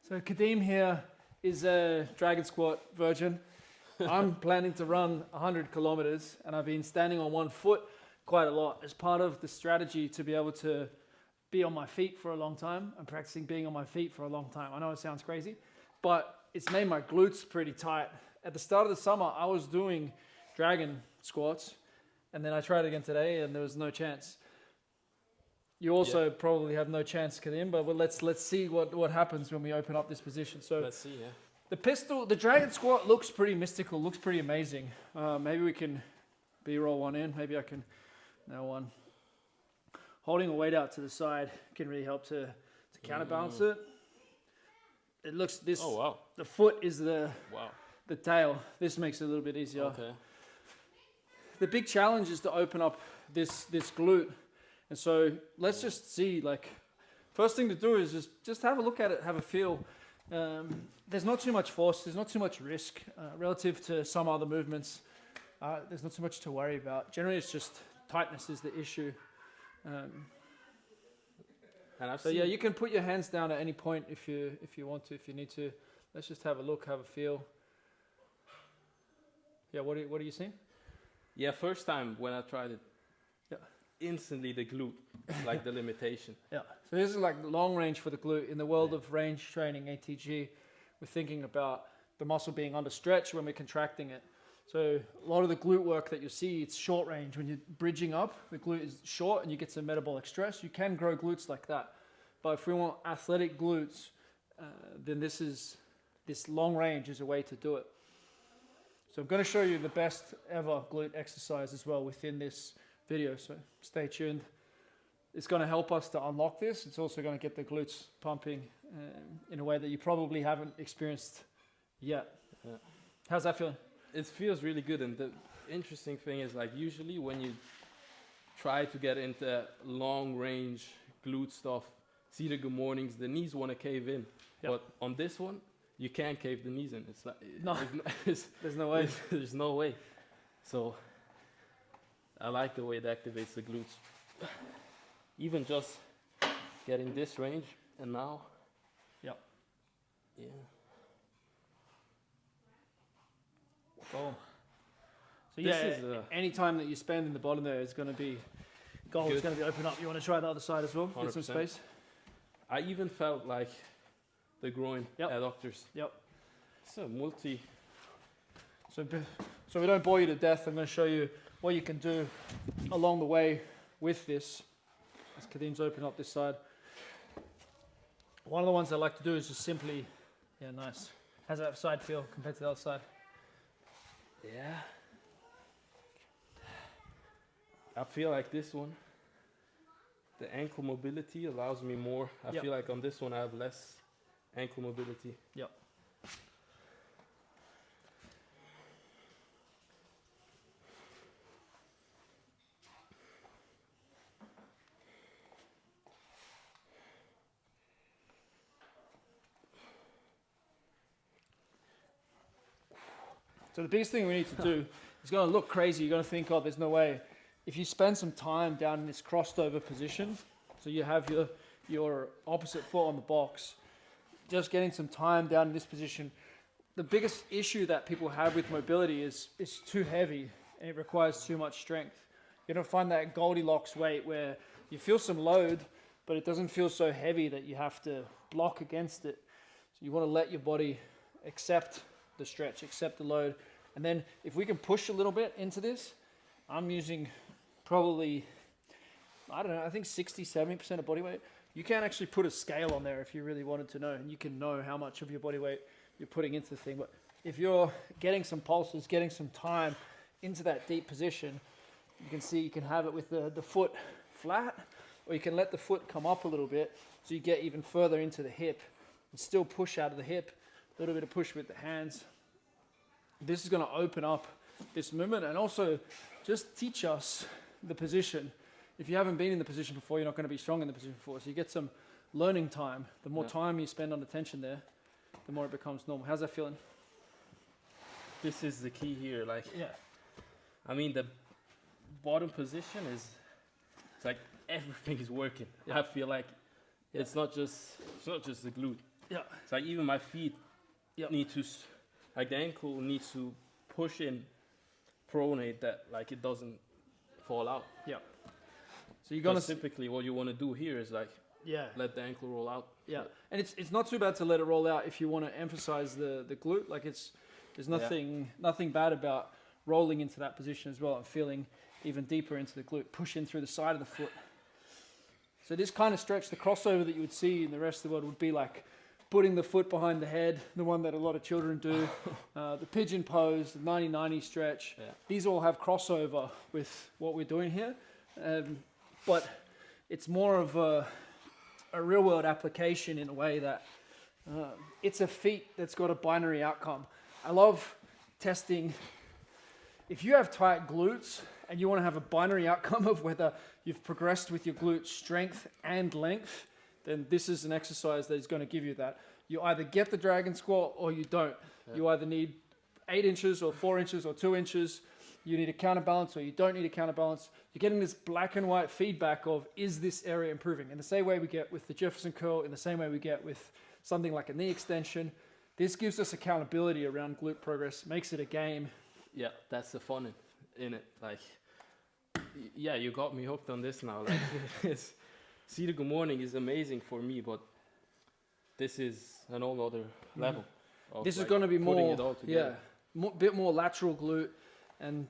So Kadeem here is a dragon squat virgin. I'm planning to run 100 kilometers and I've been standing on one foot quite a lot as part of the strategy to be able to be on my feet for a long time. I'm practicing being on my feet for a long time. I know it sounds crazy, but it's made my glutes pretty tight. At the start of the summer, I was doing dragon squats and then I tried again today and there was no chance. You also probably have no chance, Kadeem, but let's see what happens when we open up this position. So let's see, yeah. The dragon squat looks pretty mystical, looks pretty amazing. Maybe we can B-roll one in. Maybe I can nail one. Holding a weight out to the side can really help to counterbalance it. It looks this. Oh wow! The foot is the tail. This makes it a little bit easier. Okay. The big challenge is to open up this glute. And so let's just see, like, first thing to do is just have a look at it, have a feel. There's not too much force, there's not too much risk relative to some other movements. There's not too much to worry about. Generally, it's just tightness is the issue. So yeah, you can put your hands down at any point if you want to, if you need to. Let's just have a look, have a feel. Yeah, what are you seeing? Yeah, first time when I tried it. Yeah. Instantly the glute, like the limitation. Yeah, so this is like the long range for the glute. In the world of range training, ATG, we're thinking about the muscle being under stretch when we're contracting it. So a lot of the glute work that you see, it's short range. When you're bridging up, the glute is short and you get some metabolic stress. You can grow glutes like that. But if we want athletic glutes, then this long range is a way to do it. So I'm going to show you the best ever glute exercise as well within this video, so stay tuned. It's going to help us to unlock this. It's also going to get the glutes pumping in a way that you probably haven't experienced yet. Yeah. How's that feeling? It feels really good, and the interesting thing is, like, usually when you try to get into long range glute stuff, see the good mornings, the knees want to cave in. Yep. But on this one, you can't cave the knees in. It's like there's no way. There's no way. So I like the way it activates the glutes. Even just getting this range, and now. Yep. Yeah. Boom. So yeah, any time that you spend in the bottom there is going to be gold. It's going to be open up. You want to try the other side as well? 100%. Get some space. I even felt like the groin adductors. Yep. It's a multi. So we don't bore you to death. I'm going to show you what you can do along the way with this. As Kadeem's open up this side. One of the ones I like to do is just simply, yeah, nice. How's that side feel compared to the other side? Yeah. I feel like this one, the ankle mobility allows me more. I feel like on this one I have less ankle mobility. Yep. So the biggest thing we need to do is going to look crazy. You're going to think, oh, there's no way. If you spend some time down in this crossed over position, so you have your opposite foot on the box, just getting some time down in this position. The biggest issue that people have with mobility is it's too heavy and it requires too much strength. You're going to find that Goldilocks weight where you feel some load, but it doesn't feel so heavy that you have to block against it. So you want to let your body accept the stretch, accept the load. And then if we can push a little bit into this, I'm using probably, I don't know, I think 60, 70% of body weight. You can actually put a scale on there if you really wanted to know, and you can know how much of your body weight you're putting into the thing. But if you're getting some pulses, getting some time into that deep position, you can see you can have it with the foot flat, or you can let the foot come up a little bit so you get even further into the hip and still push out of the hip. A little bit of push with the hands. This is going to open up this movement and also just teach us the position. If you haven't been in the position before, you're not going to be strong in the position before. So you get some learning time. The more time you spend under tension there, the more it becomes normal. How's that feeling? This is the key here. Like, yeah. I mean, the bottom position is, it's like everything is working. I feel like it's not just the glute. Yeah. It's like even my feet Yep. need to, like the ankle needs to push in, pronate that like it doesn't fall out. Yeah. So you're gonna Typically what you want to do here is like let the ankle roll out. Yeah, and it's not too bad to let it roll out if you want to emphasize the glute. Like there's nothing bad about rolling into that position as well and feeling even deeper into the glute, push in through the side of the foot. So this kind of stretch, the crossover that you would see in the rest of the world would be like putting the foot behind the head, the one that a lot of children do, the pigeon pose, the 90-90 stretch. Yeah. These all have crossover with what we're doing here, but it's more of a real world application in a way that it's a feat that's got a binary outcome. I love testing. If you have tight glutes and you want to have a binary outcome of whether you've progressed with your glute strength and length, then this is an exercise that is going to give you that. You either get the dragon squat or you don't. Yeah. You either need 8 inches or 4 inches or 2 inches. You need a counterbalance or you don't need a counterbalance. You're getting this black and white feedback of, is this area improving? In the same way we get with the Jefferson curl, in the same way we get with something like a knee extension. This gives us accountability around glute progress, makes it a game. Yeah, that's the fun in it. Like, yeah, you got me hooked on this now. Like, See the Good Morning is amazing for me, but this is an all other level. This is going to be more, bit more lateral glute. And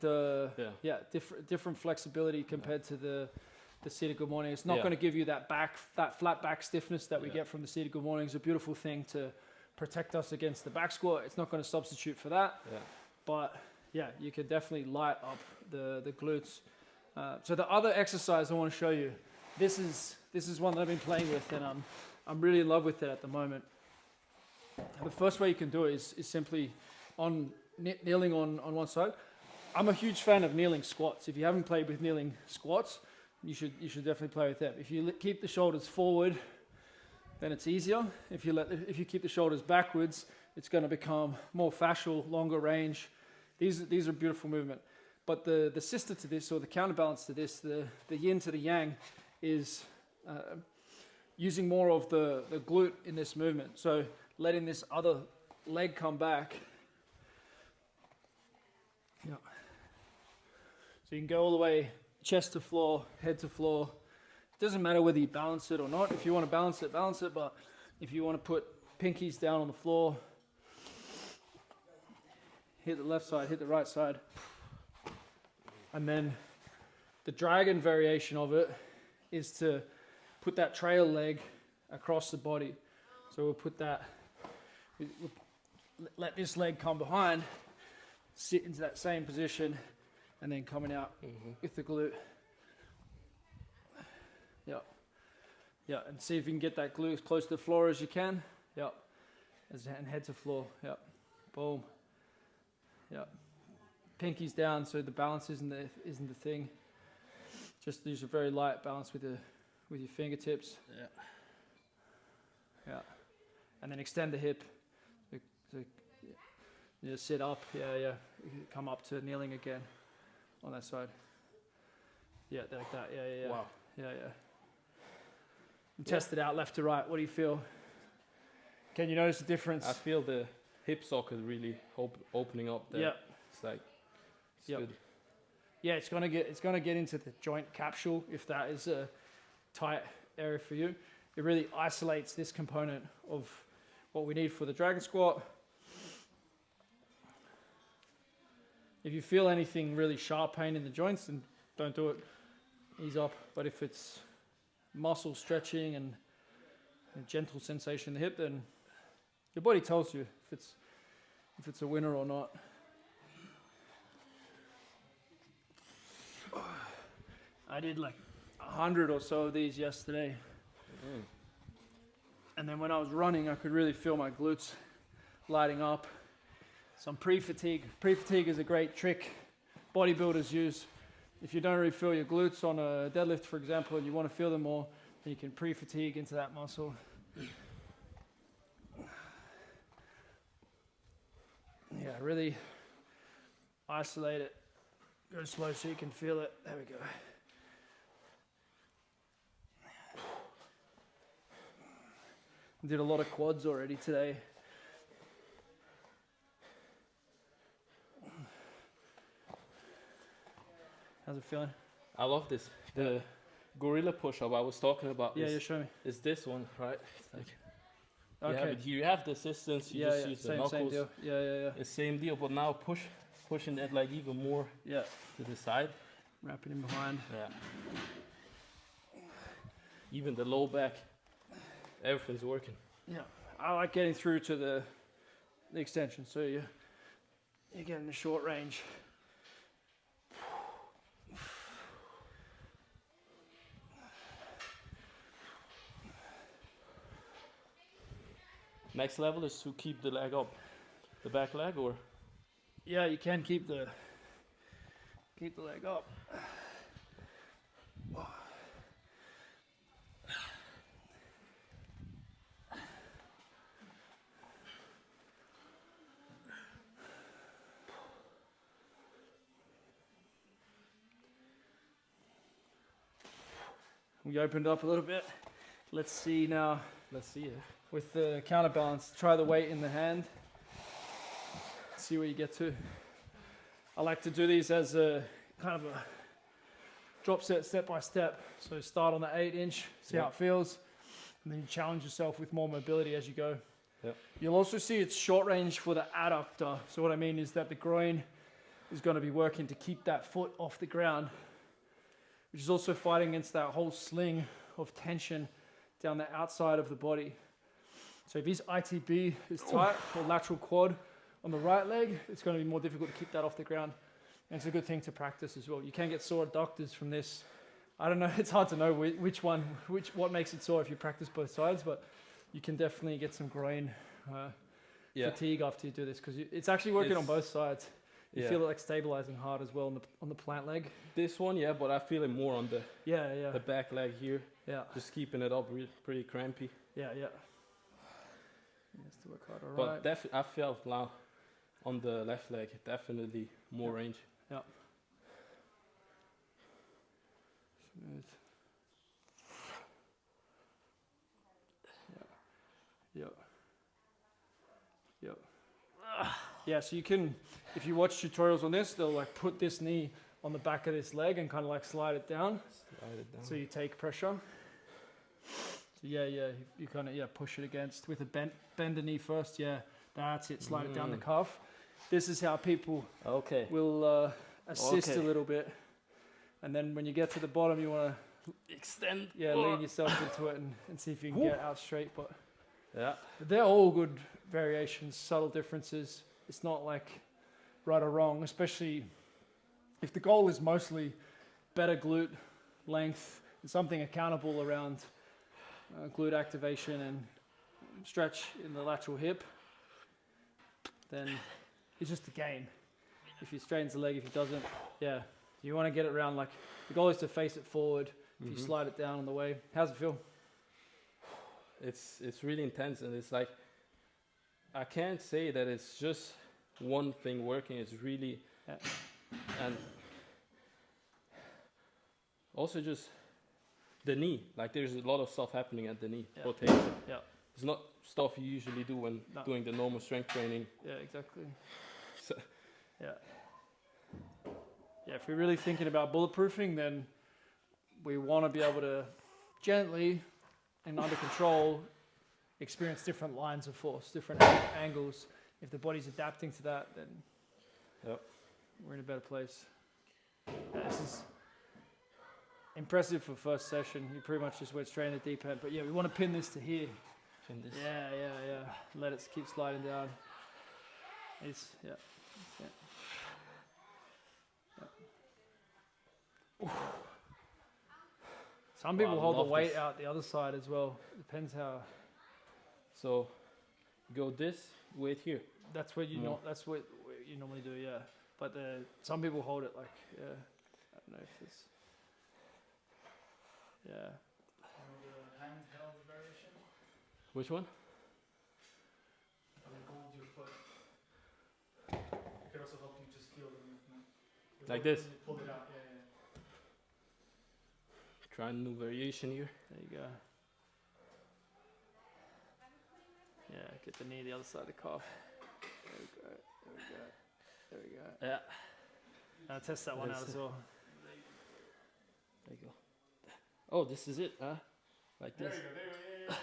different flexibility compared to the seated Good Morning. It's not going to give you that flat back stiffness that we get from the seated Good Morning. It's a beautiful thing to protect us against the back squat. It's not going to substitute for that. Yeah. But you can definitely light up the glutes. So the other exercise I want to show you, this is one that I've been playing with, and I'm really in love with it at the moment. The first way you can do it is simply kneeling on one side. I'm a huge fan of kneeling squats. If you haven't played with kneeling squats, you should definitely play with them. If you keep the shoulders forward, then it's easier. If you keep the shoulders backwards, it's going to become more fascial, longer range. These are beautiful movement. But the sister to this, or the counterbalance to this, the yin to the yang, is using more of the glute in this movement. So letting this other leg come back. Yeah. So you can go all the way chest to floor, head to floor. It doesn't matter whether you balance it or not. If you want to balance it, But if you want to put pinkies down on the floor, hit the left side, hit the right side. And then the dragon variation of it is to put that trail leg across the body. So we'll put that, we'll let this leg come behind, sit into that same position, and then coming out with the glute. Yep. Yeah, and see if you can get that glute as close to the floor as you can. Yep. And head to floor. Yep. Boom. Yep. Pinkies down so the balance isn't the thing. Just use a very light balance with your fingertips. Yeah. Yeah. And then extend the hip. So sit up. Yeah. Come up to kneeling again on that side. Yeah, like that. Yeah. Wow. Yeah. And test it out left to right. What do you feel? Can you notice the difference? I feel the hip socket really opening up there. Yeah. It's like good. Yeah, it's gonna get into the joint capsule if that is a tight area for you. It really isolates this component of what we need for the dragon squat. If you feel anything really sharp pain in the joints, then don't do it. Ease up. But if it's muscle stretching and a gentle sensation in the hip, then your body tells you if it's a winner or not. I did like 100 or so of these yesterday. And then when I was running, I could really feel my glutes lighting up. Some pre-fatigue. Pre-fatigue is a great trick bodybuilders use. If you don't really feel your glutes on a deadlift, for example, and you want to feel them more, then you can pre-fatigue into that muscle. Yeah, really isolate it. Go slow so you can feel it. There we go. Did a lot of quads already today. How's it feeling? I love this. The gorilla push-up I was talking about Yeah, show me. is this one, right? It's like you Okay. have it here. You have the assistance. You just use the knuckles. Same deal. Yeah. It's same deal, but now pushing that like even more Yeah. to the side. Wrap it in behind. Yeah. Even the low back, everything's working. Yeah. I like getting through to the extension, so you're getting the short range. Next level is to keep the leg up, the back leg, or Yeah, you can keep the leg up. We opened up a little bit. Let's see now let's see it. with the counterbalance. Try the weight in the hand. See where you get to. I like to do these as a kind of a drop set, step by step. So start on the 8-inch, see how it feels, and then you challenge yourself with more mobility as you go. Yep. You'll also see it's short range for the adductor. So what I mean is that the groin is going to be working to keep that foot off the ground, which is also fighting against that whole sling of tension down the outside of the body. So if his ITB is tight, or lateral quad on the right leg, it's going to be more difficult to keep that off the ground. And it's a good thing to practice as well. You can get sore adductors from this. I don't know, it's hard to know what makes it sore if you practice both sides, but you can definitely get some groin fatigue after you do this, because it's actually working on both sides. You feel it like stabilizing hard as well on the plant leg. This one, yeah, but I feel it more on the the back leg here. Yeah. Just keeping it up, pretty crampy. Yeah. Has to work hard. But Alright. I felt now on the left leg definitely more range. Yeah. Smooth. Yeah. Yeah, so you can, if you watch tutorials on this, they'll like put this knee on the back of this leg and kind of like slide it down. So you take pressure. So you kind of push it against with a bend the knee first. Yeah, that's it. Slide it down the calf. This is how people will assist a little bit, and then when you get to the bottom, you want to extend. Yeah, lean yourself into it and see if you can get out straight. But yeah, they're all good variations, subtle differences. It's not like right or wrong, especially if the goal is mostly better glute length and something accountable around glute activation and stretch in the lateral hip, then it's just a game. If he straightens the leg, if he doesn't, you want to get it around, like the goal is to face it forward. If you slide it down on the way, how's it feel? It's really intense, and it's like I can't say that it's just one thing working. It's really and also just the knee. Like there's a lot of stuff happening at the knee rotation. Yeah. It's not stuff you usually do when doing the normal strength training. Yeah, exactly. So yeah, if we're really thinking about bulletproofing, then we want to be able to gently and under control experience different lines of force, different angles. If the body's adapting to that, then we're in a better place. This is impressive for first session. You pretty much just went straight in the deep end. But we want to pin this to here. Pin this. Yeah. Let it keep sliding down. Some people hold the weight out the other side as well. Depends how. So, go this weight here. That's what you That's what you normally do, yeah. But some people hold it like, I don't know if it's, The handheld variation. Which one? Hold your foot. It could also help you just feel the movement. Like this? Pull it out, yeah. Try a new variation here. there you go. Get the knee the other side of the calf. There we go. There we go. There we go. Yeah. Now test that one out as well. There you go. Oh, this is it, huh? Like There this. you go. There you go.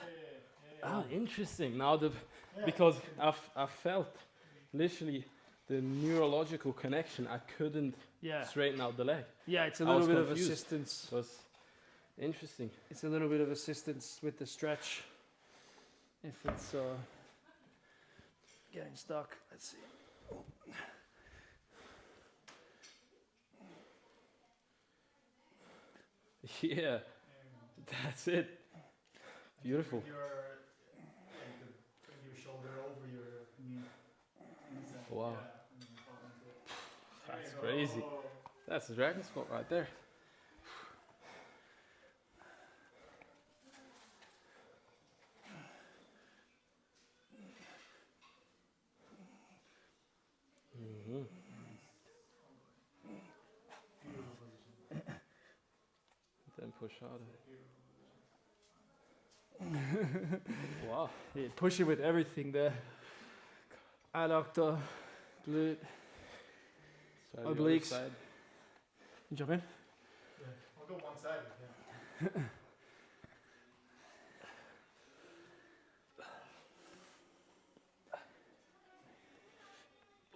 Yeah. Ah, interesting. Now because I felt literally the neurological connection. I couldn't Yeah. straighten out the leg. Yeah, it's a I little was bit of confused. assistance. So it's interesting. It's a little bit of assistance with the stretch. If it's getting stuck. Let's see. Yeah, that's it. Beautiful. Bring your shoulder over your knee. Wow. Yeah, and then fall into it. There That's you go. crazy. That's the dragon squat right there. Mhm. Then push harder. Wow. Yeah, push it with everything there. Adductor, glute. Try the other Obliques. side. Jump in. Yeah. I'll go one side. Yeah.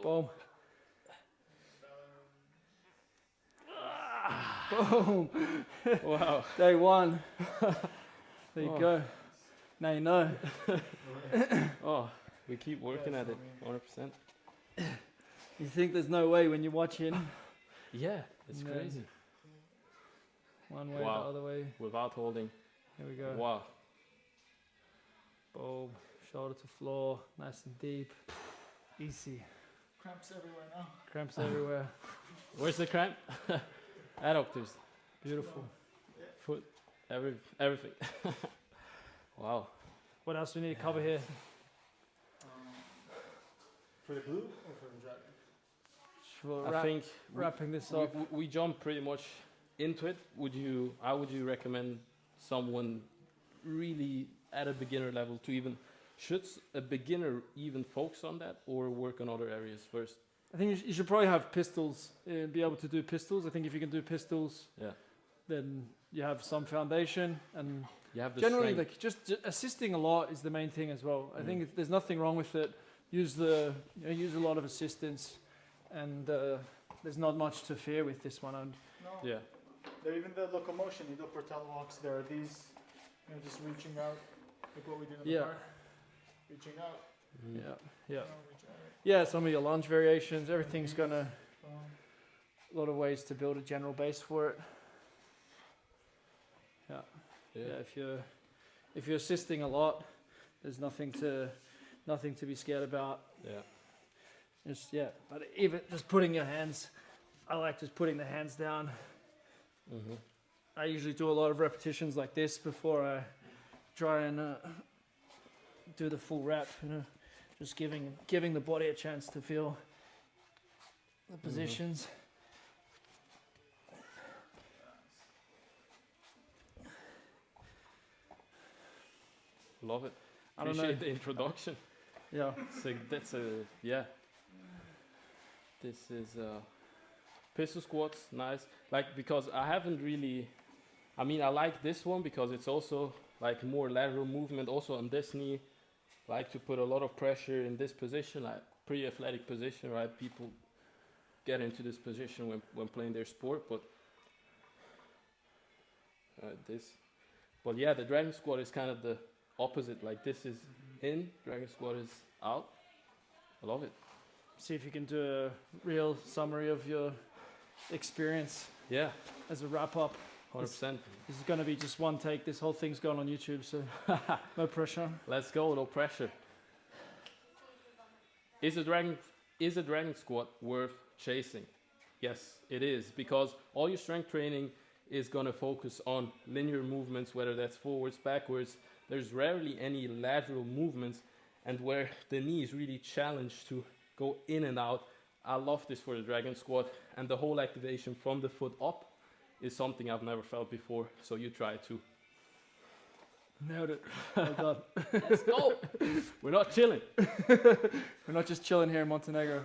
Boom. Boom. Wow. Day one. There you Oh. go. Now you know. Oh, we keep working Yeah, at it. so 100%. You think there's no way when you're watching. Yeah, it's No. crazy. One way, Wow. the other way. Without holding. Here we go. Wow. Boom. Shoulder to floor. Nice and deep. Easy. Cramps everywhere now. Cramps everywhere. Where's the cramp? Adductors. Beautiful. Foot. Everything. Wow. What else do we need to cover here? For the glute or for the dragon? For I think wrapping this we, up. we jump pretty much into it. How would you recommend someone really at a beginner level to even, should a beginner even focus on that or work on other areas first? I think you should probably have pistols, be able to do pistols. I think if you can do pistols, Yeah. then you have some foundation. And You have the generally, strength. like just assisting a lot is the main thing as well. I think there's nothing wrong with it. Use a lot of assistance, and there's not much to fear with this one. And No. Yeah. There, even the locomotion, the upper tail walks, there are these, just reaching out, like what we did in the Yeah. park. Reaching out. Mhm. yeah, you yeah, know, reach out. yeah. Some of your lunge variations, everything's gonna Um, a lot of ways to build a general base for it. Yeah. Yeah, if you're assisting a lot, there's nothing to be scared about. Yeah. But even just putting your hands, I like just putting the hands down. Mhm. I usually do a lot of repetitions like this before I try and do the full rep. Just giving the body a chance to feel the positions. Love it. I don't Appreciate know. the introduction. Yeah, So that's yeah. This is pistol squats, nice. Like, because I haven't really, I mean, I like this one because it's also like more lateral movement also on this knee. Like to put a lot of pressure in this position, like pretty athletic position, right? People get into this position when playing their sport, but but yeah, the dragon squat is kind of the opposite. Like this is in, dragon squat is out. I love it. see if you can do a real summary of your experience Yeah, as a wrap up. 100%. This is going to be just one take. This whole thing's going on YouTube, so no pressure. Let's go, no pressure. Is a dragon squat worth chasing? Yes, it is, because all your strength training is going to focus on linear movements, whether that's forwards, backwards. There's rarely any lateral movements, and where the knee is really challenged to go in and out. I love this for the dragon squat, and the whole activation from the foot up is something I've never felt before, so you try it too. Nailed it. Well done. Let's go. We're not chilling. We're not just chilling here in Montenegro.